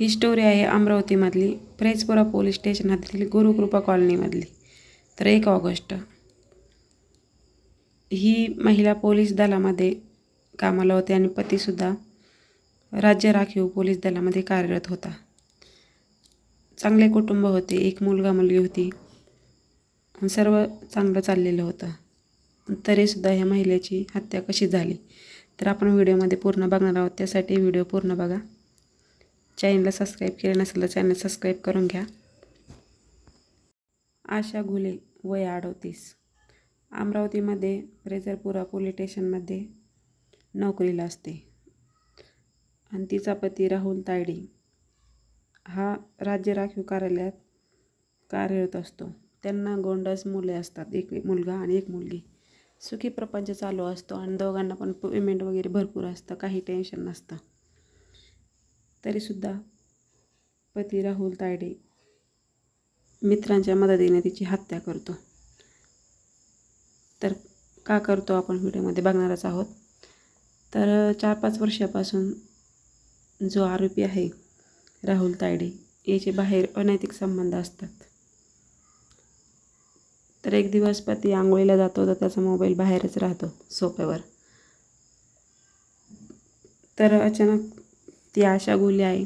ही story आहे अमरावतीमधली प्रेसपुरा police station हद्दीतील गुरुकृपा कॉलनीमधली. तर 1 ऑगस्ट ही महिला पोलीस दलामध्ये कामाला होती आणि पतीसुद्धा राज्य राखीव पोलीस दलामध्ये कार्यरत होता. चांगले कुटुंब होते, एक मुलगा मुलगी होती, सर्व चांगलं चाललेलं होतं. तरीसुद्धा ह्या महिलेची हत्या कशी झाली तर आपण व्हिडिओमध्ये पूर्ण बघणार आहोत. त्यासाठी व्हिडिओ पूर्ण बघा. चॅनलला सबस्क्राईब केलं नसेल तर चॅनल सबस्क्राईब करून घ्या. आशा घुले, वय 38, अमरावतीमध्ये प्रेसपुरा पोलीस स्टेशनमध्ये नोकरीला असते आणि तिचा पती राहुल तायडे हा राज्य राखीव कार्यालयात कार्यरत असतो. त्यांना गोंडस मुले असतात, एक मुलगा आणि एक मुलगी. सुखी प्रपंच चालू असतो आणि दोघांना पण पेमेंट वगैरे भरपूर असतं, काही टेन्शन नसतं. तरीसुद्धा पती राहुल तायडे मित्रांच्या मदतीने तिची हत्या करतो. तर का करतो आपण व्हिडिओमध्ये बघणारच आहोत. तर 4-5 वर्षापासून जो आरोपी आहे राहुल तायडे याचे बाहेर अनैतिक संबंध असतात. तर एक दिवस पती आंघोळीला जातो तर त्याचा मोबाईल बाहेरच राहतो सोफ्यावर. तर अचानक ती आशा घुले आहे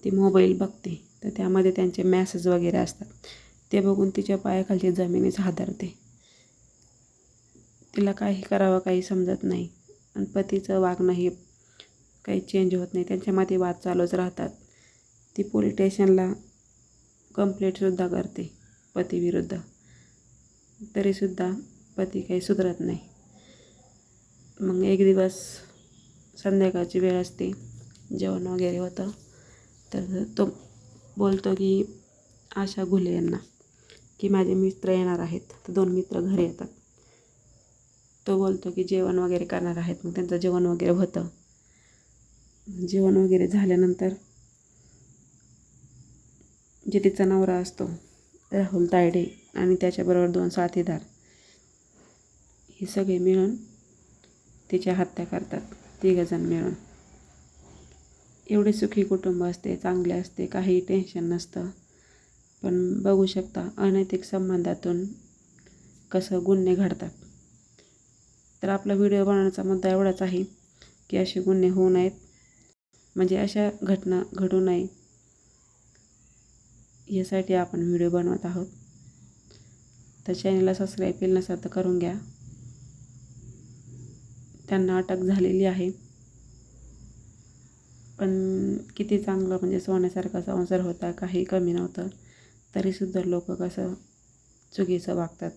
ती मोबाईल बघते तर त्यामध्ये त्यांचे मेसेज वगैरे असतात. ते बघून तिच्या पायाखालची जमीनच हादरते. तिला काही करावं काही समजत नाही आणि पतीचं वागणं हे काही चेंज होत नाही. त्यांच्यामध्ये वाद चालूच राहतात. ती पोलीस स्टेशनला कंप्लेंटसुद्धा करते पतीविरुद्ध. तरीसुद्धा पती काही सुधरत नाही. मग एक दिवस संध्याकाळची वेळ असते, जेवण वगैरे होतं, तर तो बोलतो की आशा घुले यांना की माझे मित्र येणार आहेत. तर 2 मित्र घरी येतात. तो बोलतो की जेवण वगैरे करणार आहेत. मग त्यांचं जेवण वगैरे होतं. जेवण वगैरे झाल्यानंतर जे तिचा नवरा असतो राहुल तायडे आणि त्याच्याबरोबर 2 साथीदार हे सगळे मिळून तिची हत्या करतात, 3 जण मिळून. एवढे सुखी कुटुंब असते, चांगले असते, काही टेन्शन नसतं. पण बघू शकता अनैतिक संबंधातून कसं गुन्हे घडतात. तर आपला व्हिडिओ बनवण्याचा मुद्दा एवढाच आहे की असे गुन्हे होऊ नयेत, म्हणजे अशा घटना घडू नये यासाठी आपण व्हिडिओ बनवत आहोत. तर चॅनलला सबस्क्राईब केलं नसेल तर करून घ्या. त्यांना अटक झालेली आहे, पण किती चांगलं म्हणजे सोन्यासारखा संसार होता, काही कमी नव्हतं. तरीसुद्धा लोक कसं चुकीचं वागतात.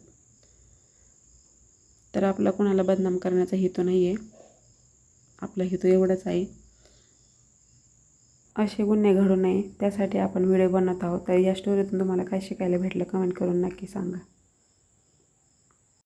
तर आपला कोणाला बदनाम करण्याचा हेतू नाही आहे. आपला हेतू एवढाच आहे असे गुन्हे घडू नये त्यासाठी आपण व्हिडिओ बनवत आहोत. तर या स्टोरीतून तुम्हाला काय शिकायला भेटलं कमेंट करून नक्की सांगा.